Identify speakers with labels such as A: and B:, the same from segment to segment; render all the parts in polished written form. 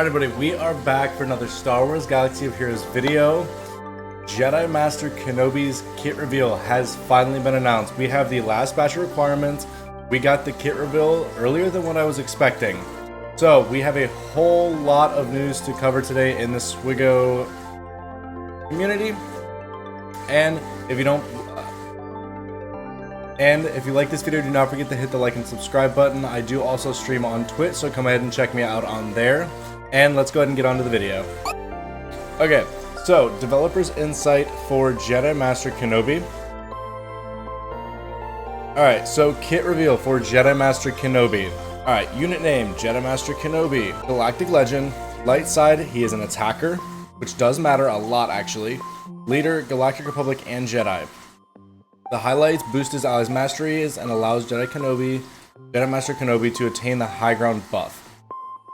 A: Alright everybody, we are back for another Star Wars Galaxy of Heroes video. Jedi Master Kenobi's kit reveal has finally been announced. We have the last batch of requirements. We got the kit reveal earlier than what I was expecting. So we have a whole lot of news to cover today in the Swigo community. And if you like this video, do not forget to hit the like and subscribe button. I do also stream on Twitch, so come ahead and check me out on there. And let's go ahead and get on to the video. Okay, so developers insight for Jedi Master Kenobi. Alright, so kit reveal for Jedi Master Kenobi. Alright, unit name, Jedi Master Kenobi. Galactic Legend. Light side, he is an attacker, which does matter a lot actually. Leader, Galactic Republic and Jedi. The highlights boost his allies' masteries and allows Jedi Master Kenobi to attain the high ground buff.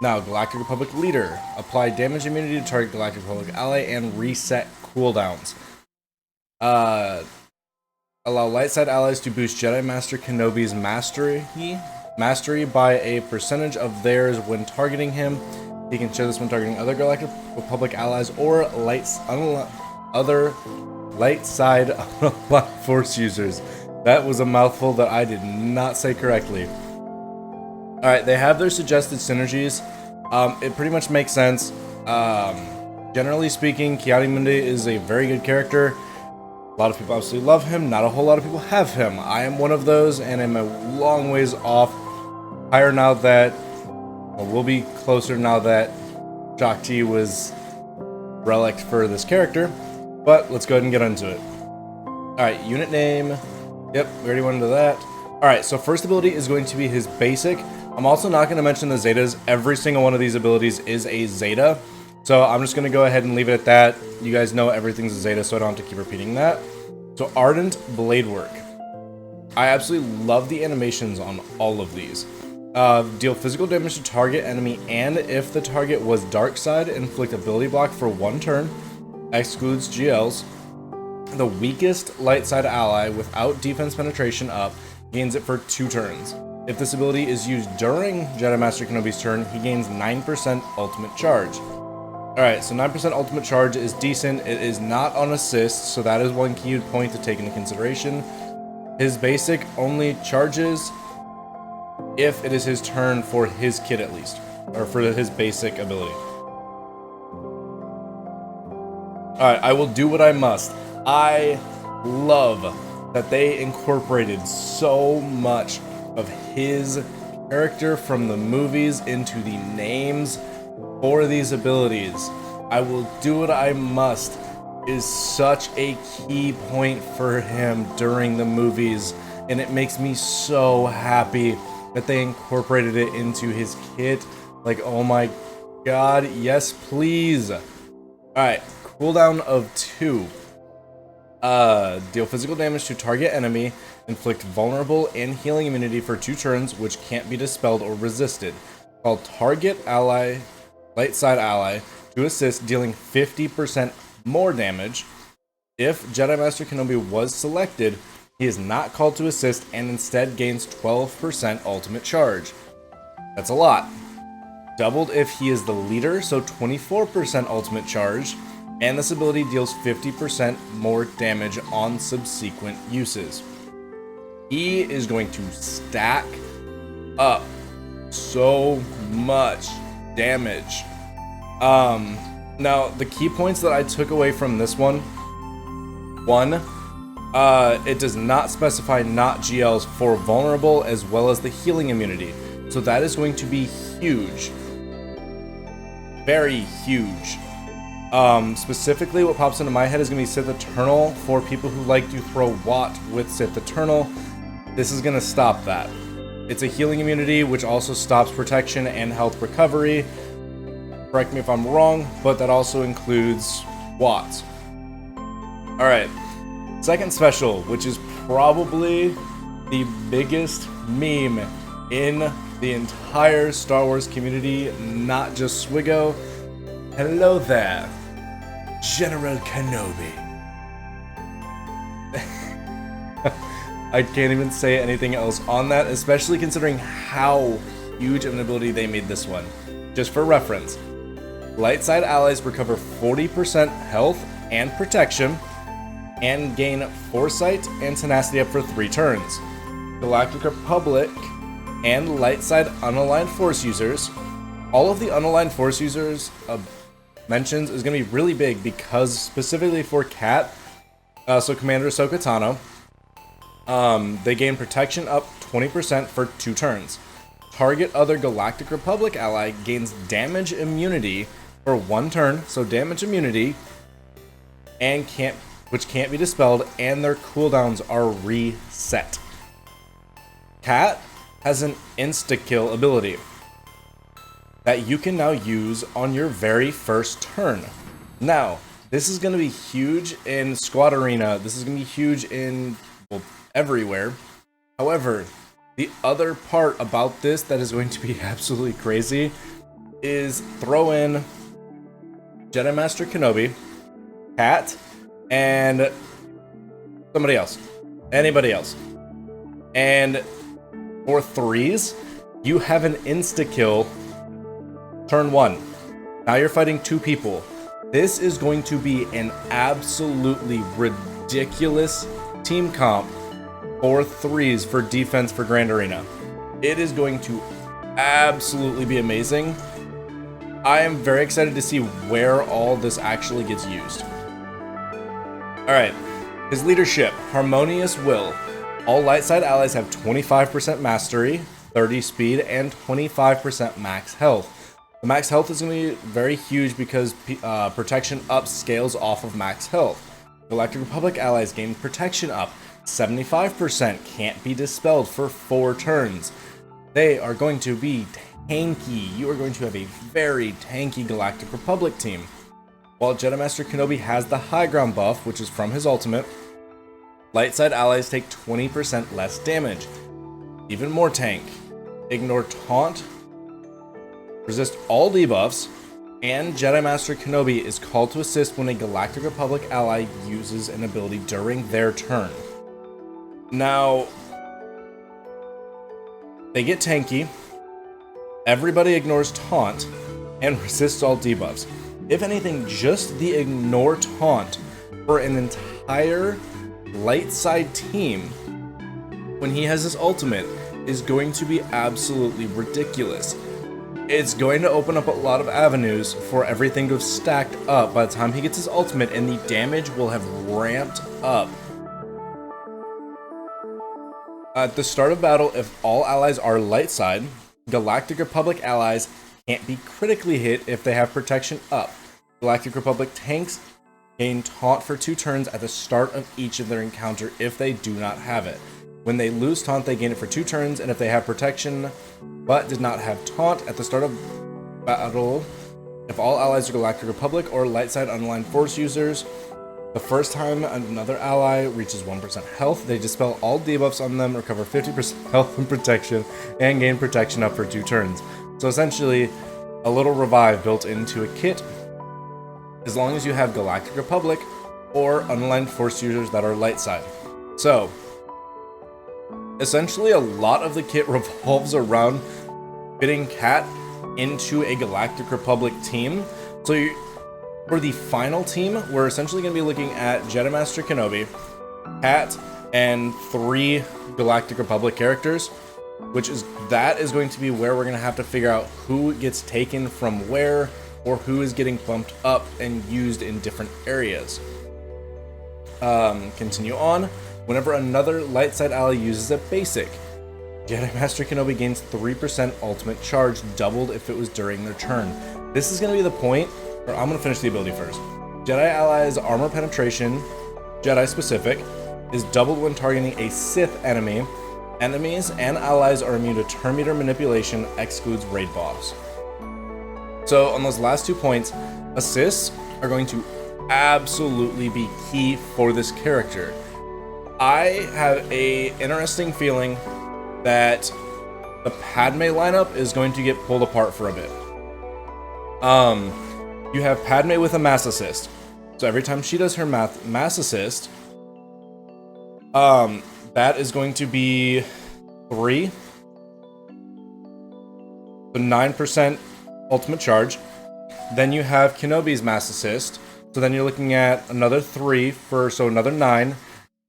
A: Now, Galactic Republic Leader. Apply damage immunity to target Galactic Republic ally and reset cooldowns. Allow light side allies to boost Jedi Master Kenobi's mastery by a percentage of theirs when targeting him. He can share this when targeting other Galactic Republic allies or other light side unlocked force users. That was a mouthful that I did not say correctly. Alright, they have their suggested synergies. It pretty much makes sense. Generally speaking, Ki-Adi-Mundi is a very good character. A lot of people absolutely love him. Not a whole lot of people have him. I am one of those, and I'm a long ways off. Higher now that, or will be closer now that Shakti was relicked for this character. But let's go ahead and get into it. Alright, unit name. Yep, we already went into that. Alright, so first ability is going to be his basic. I'm also not going to mention the Zetas. Every single one of these abilities is a Zeta. So I'm just going to go ahead and leave it at that. You guys know everything's a Zeta, so I don't have to keep repeating that. So Ardent Blade Work. I absolutely love the animations on all of these. Deal physical damage to target enemy, and if the target was dark side, inflict ability block for 1 turn. Excludes GLs. The weakest light side ally without defense penetration up gains it for 2 turns. If this ability is used during Jedi Master Kenobi's turn, he gains 9% ultimate charge. Alright, so 9% ultimate charge is decent. It is not on assist, so that is one key point to take into consideration. His basic only charges if it is his turn for his kit at least, or for his basic ability. Alright, I will do what I must. I love that they incorporated so much of his character from the movies into the names for these abilities. I will do what I must is such a key point for him during the movies, and it makes me so happy that they incorporated it into his kit. Like, oh my god, yes please. Alright, cooldown of 2. Deal physical damage to target enemy, inflict vulnerable and healing immunity for 2 turns, which can't be dispelled or resisted. Call target ally, light side ally, to assist, dealing 50% more damage. If Jedi Master Kenobi was selected, he is not called to assist and instead gains 12% ultimate charge. That's a lot. Doubled if he is the leader, so 24% ultimate charge. And this ability deals 50% more damage on subsequent uses. He is going to stack up so much damage. Now, the key points that I took away from this one. 1, it does not specify not GLs for vulnerable as well as the healing immunity. So that is going to be huge. Very huge. Specifically, what pops into my head is going to be Sith Eternal for people who like to throw Watt with Sith Eternal. This is going to stop that. It's a healing immunity, which also stops protection and health recovery. Correct me if I'm wrong, but that also includes Watts. Alright, second special, which is probably the biggest meme in the entire Star Wars community, not just Swigo. Hello there, General Kenobi. I can't even say anything else on that, especially considering how huge of an ability they made this one. Just for reference, Light side allies recover 40% health and protection, and gain Foresight and Tenacity up for 3 turns. Galactic Republic and light side unaligned Force users. All of the unaligned Force users mentions is going to be really big because specifically for Cat, so Commander Ahsoka Tano, they gain protection up 20% for 2 turns. Target other Galactic Republic ally gains damage immunity for 1 turn, so damage immunity, and which can't be dispelled, and their cooldowns are reset. Cat has an insta-kill ability that you can now use on your very first turn. Now, this is going to be huge in Squad Arena. This is going to be huge in, well, everywhere. However, the other part about this that is going to be absolutely crazy is throw in Jedi Master Kenobi, Cat, and somebody else. Anybody else. And for 3s, you have an insta-kill turn 1. Now you're fighting 2 people. This is going to be an absolutely ridiculous team comp for 3s for defense for Grand Arena. It is going to absolutely be amazing. I am very excited to see where all this actually gets used. Alright, his leadership, Harmonious Will. All light side allies have 25% mastery, 30 speed, and 25% max health. The max health is going to be very huge because protection up scales off of max health. Galactic Republic allies gain protection up 75%, can't be dispelled for 4 turns. They are going to be tanky. You are going to have a very tanky Galactic Republic team. While Jedi Master Kenobi has the high ground buff, which is from his ultimate, light side allies take 20% less damage. Even more tank. Ignore taunt, resist all debuffs, and Jedi Master Kenobi is called to assist when a Galactic Republic ally uses an ability during their turn. Now, they get tanky, everybody ignores taunt, and resists all debuffs. If anything, just the ignore taunt for an entire light side team when he has his ultimate is going to be absolutely ridiculous. It's going to open up a lot of avenues for everything to have stacked up by the time he gets his ultimate, and the damage will have ramped up. At the start of battle, if all allies are light side, Galactic Republic allies can't be critically hit if they have protection up. Galactic Republic tanks gain taunt for 2 turns at the start of each of their encounter if they do not have it. When they lose taunt, they gain it for 2 turns, and if they have protection but did not have taunt at the start of battle, if all allies are Galactic Republic or light side unaligned Force users, the first time another ally reaches 1% health, they dispel all debuffs on them, recover 50% health and protection, and gain protection up for 2 turns. So essentially, a little revive built into a kit, as long as you have Galactic Republic or unaligned Force users that are light side. So, essentially a lot of the kit revolves around fitting Cat into a Galactic Republic team. So for the final team, we're essentially going to be looking at Jedi Master Kenobi, Cat, and 3 Galactic Republic characters, that is going to be where we're going to have to figure out who gets taken from where, or who is getting bumped up and used in different areas. Continue on. Whenever another light side ally uses a basic, Jedi Master Kenobi gains 3% ultimate charge, doubled if it was during their turn. This is going to be the point, or I'm going to finish the ability first. Jedi allies armor penetration, Jedi specific, is doubled when targeting a Sith enemy. Enemies and allies are immune to turn meter manipulation, excludes raid boss. So on those last 2 points, assists are going to absolutely be key for this character. I have a interesting feeling that the Padme lineup is going to get pulled apart for a bit. You have Padme with a mass assist. So every time she does her mass assist, that is going to be 3. So 9% ultimate charge. Then you have Kenobi's mass assist. So then you're looking at another 3 so another 9.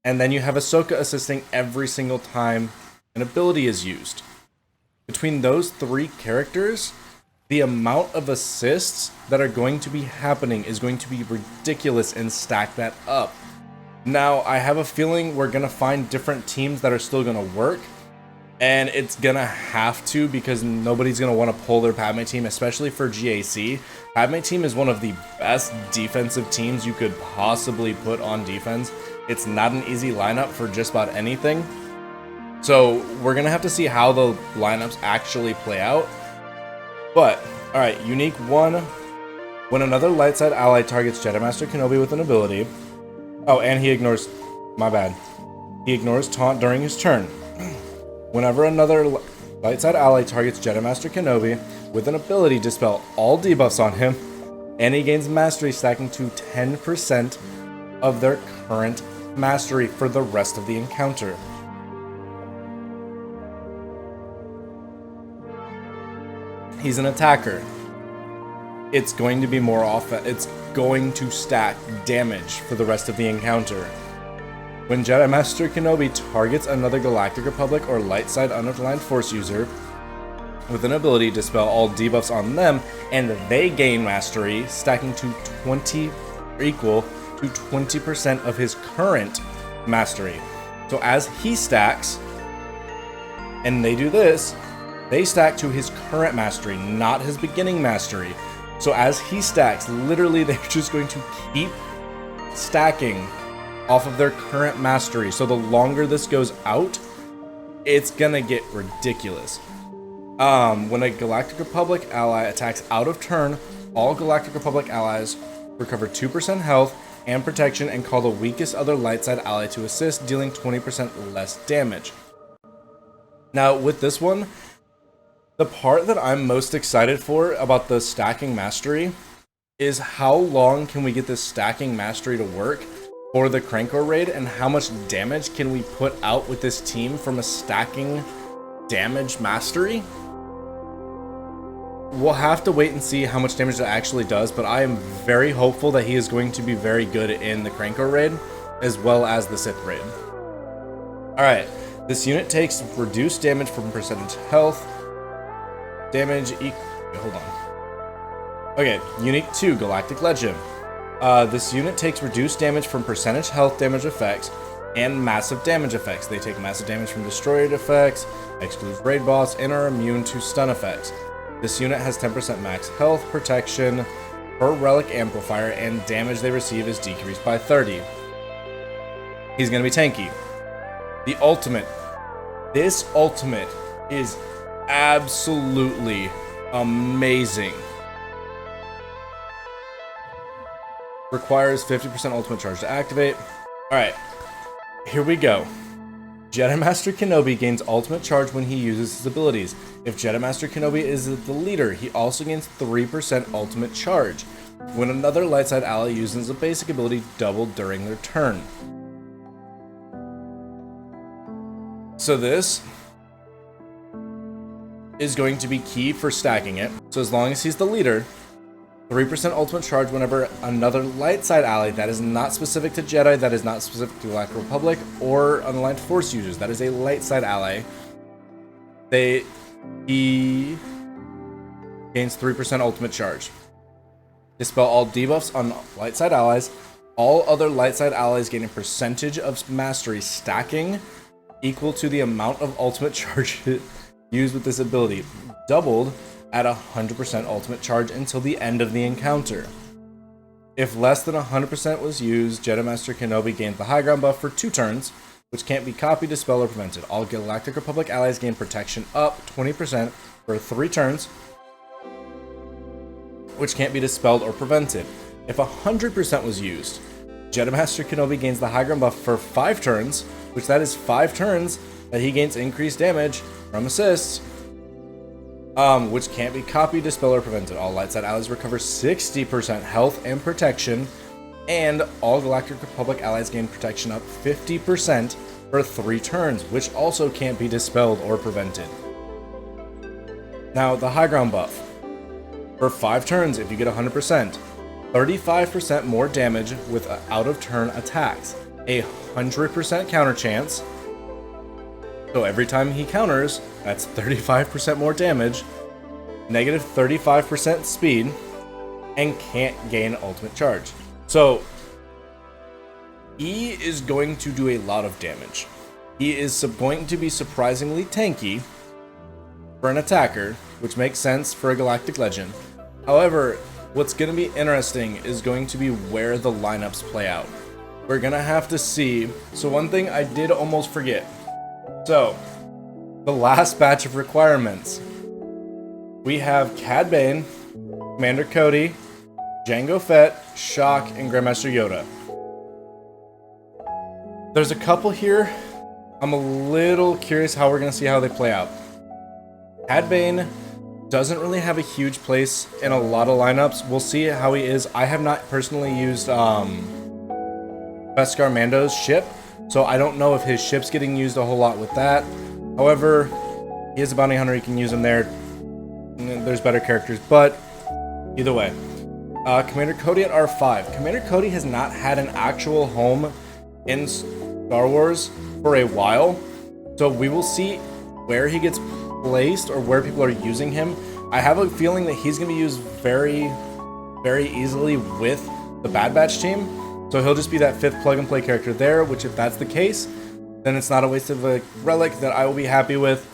A: And then you have Ahsoka assisting every single time an ability is used. Between those 3 characters, the amount of assists that are going to be happening is going to be ridiculous, and stack that up. Now, I have a feeling we're going to find different teams that are still going to work, and it's going to have to, because nobody's going to want to pull their Padme team, especially for GAC. Padme team is one of the best defensive teams you could possibly put on defense. It's not an easy lineup for just about anything. So we're going to have to see how the lineups actually play out. But, alright, Unique 1. When another light side ally targets Jedi Master Kenobi with an ability... Oh, and he ignores... My bad. He ignores taunt during his turn. Whenever another light side ally targets Jedi Master Kenobi with an ability, dispel all debuffs on him, and he gains mastery, stacking to 10% of their current mastery for the rest of the encounter. He's an attacker. It's going to be more it's going to stack damage for the rest of the encounter. When Jedi Master Kenobi targets another Galactic Republic or light side unaligned Force user with an ability, dispel all debuffs on them, and they gain mastery, stacking to equal to 20% of his current mastery. So as he stacks, and they do this, they stack to his current mastery, not his beginning mastery. So as he stacks, literally they're just going to keep stacking off of their current mastery. So the longer this goes out, it's gonna get ridiculous. When a Galactic Republic ally attacks out of turn, all Galactic Republic allies recover 2% health and protection and call the weakest other light side ally to assist, dealing 20% less damage. Now with this one, the part that I'm most excited for about the stacking mastery is how long can we get this stacking mastery to work for the Crankor raid, and how much damage can we put out with this team from a stacking damage mastery? We'll have to wait and see how much damage it actually does, but I am very hopeful that he is going to be very good in the Crankor raid as well as the Sith raid. Alright, this unit takes reduced damage from percentage health. Hold on. Okay, Unique 2, Galactic Legend. This unit takes reduced damage from percentage health damage effects and massive damage effects. They take massive damage from destroyer effects, excludes raid boss, and are immune to stun effects. This unit has 10% max health, protection per relic amplifier, and damage they receive is decreased by 30. He's going to be tanky. The ultimate. This ultimate is absolutely amazing. Requires 50% ultimate charge to activate. Alright, here we go. Jedi Master Kenobi gains ultimate charge when he uses his abilities. If Jedi Master Kenobi is the leader, he also gains 3% ultimate charge when another light side ally uses a basic ability doubled during their turn. So this is going to be key for stacking it. So as long as he's the leader, 3% ultimate charge whenever another light side ally that is not specific to Jedi, that is not specific to Galactic Republic, or unaligned Force users, that is a light side ally, he gains 3% ultimate charge. Dispel all debuffs on light side allies. All other light side allies gain a percentage of mastery stacking equal to the amount of ultimate charge used with this ability, doubled at 100% ultimate charge until the end of the encounter. If less than 100% was used, Jedi Master Kenobi gains the high ground buff for 2 turns, which can't be copied, dispelled, or prevented. All Galactic Republic allies gain protection up 20% for 3 turns, which can't be dispelled or prevented. If 100% was used, Jedi Master Kenobi gains the high ground buff for 5 turns, which that is 5 turns that he gains increased damage from assists, which can't be copied, dispelled, or prevented. All light side allies recover 60% health and protection, and all Galactic Republic allies gain protection up 50% for 3 turns, which also can't be dispelled or prevented. Now, the high ground buff. For 5 turns, if you get 100%, 35% more damage with out-of-turn attacks, a 100% counter chance. So every time he counters, that's 35% more damage, negative 35% speed, and can't gain ultimate charge. So he is going to do a lot of damage. He is going to be surprisingly tanky for an attacker, which makes sense for a Galactic Legend. However, what's going to be interesting is going to be where the lineups play out. We're going to have to see. So one thing I did almost forget. So, the last batch of requirements. We have Cad Bane, Commander Cody, Jango Fett, Shock, and Grandmaster Yoda. There's a couple here. I'm a little curious how we're going to see how they play out. Cad Bane doesn't really have a huge place in a lot of lineups. We'll see how he is. I have not personally used Beskar Mando's ship, so I don't know if his ship's getting used a whole lot with that. However, he is a bounty hunter. You can use him there. There's better characters, but either way. Commander Cody at R5. Commander Cody has not had an actual home in Star Wars for a while, so we will see where he gets placed or where people are using him. I have a feeling that he's going to be used very, very easily with the Bad Batch team, so he'll just be that 5th plug-and-play character there, which if that's the case, then it's not a waste of a relic that I will be happy with.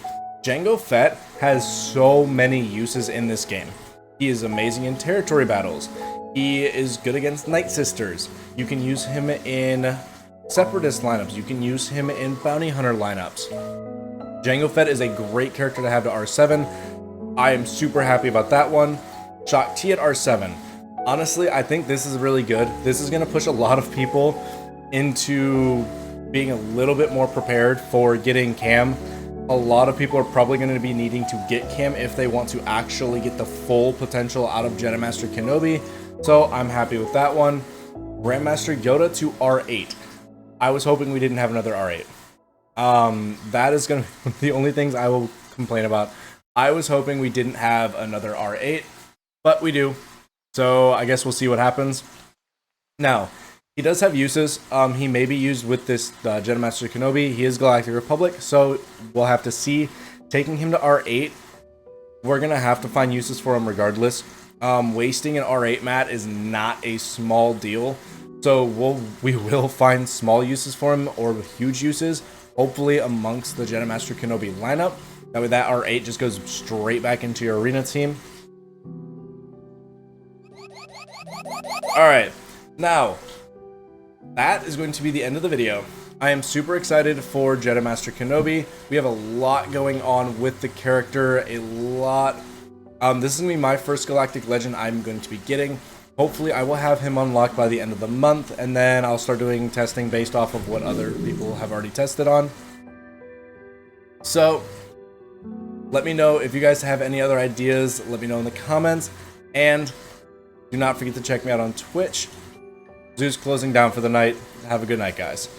A: Jango Fett has so many uses in this game. He is amazing in territory battles. He is good against Night Sisters. You can use him in Separatist lineups. You can use him in Bounty Hunter lineups. Jango Fett is a great character to have to R7. I am super happy about that one. Shock T at R7. Honestly, I think this is really good. This is going to push a lot of people into being a little bit more prepared for getting Cam. A lot of people are probably going to be needing to get Cam if they want to actually get the full potential out of Jedi Master Kenobi. So I'm happy with that one. Grandmaster Yoda to R8. I was hoping we didn't have another R8. That is going to be the only things I will complain about. I was hoping we didn't have another R8, but we do. So I guess we'll see what happens. Now, he does have uses. He may be used with this Jedi Master Kenobi. He is Galactic Republic, so we'll have to see. Taking him to R8, we're going to have to find uses for him regardless. Wasting an R8 mat is not a small deal. So we will find small uses for him or huge uses, hopefully amongst the Jedi Master Kenobi lineup. That way that R8 just goes straight back into your arena team. Alright, now that is going to be the end of the video. I am super excited for Jedi Master Kenobi. We have a lot going on with the character, a lot. This is going to be my first Galactic Legend I'm going to be getting. Hopefully I will have him unlocked by the end of the month, and then I'll start doing testing based off of what other people have already tested on. So, let me know if you guys have any other ideas. Let me know in the comments, and do not forget to check me out on Twitch. Zoo's closing down for the night. Have a good night, guys.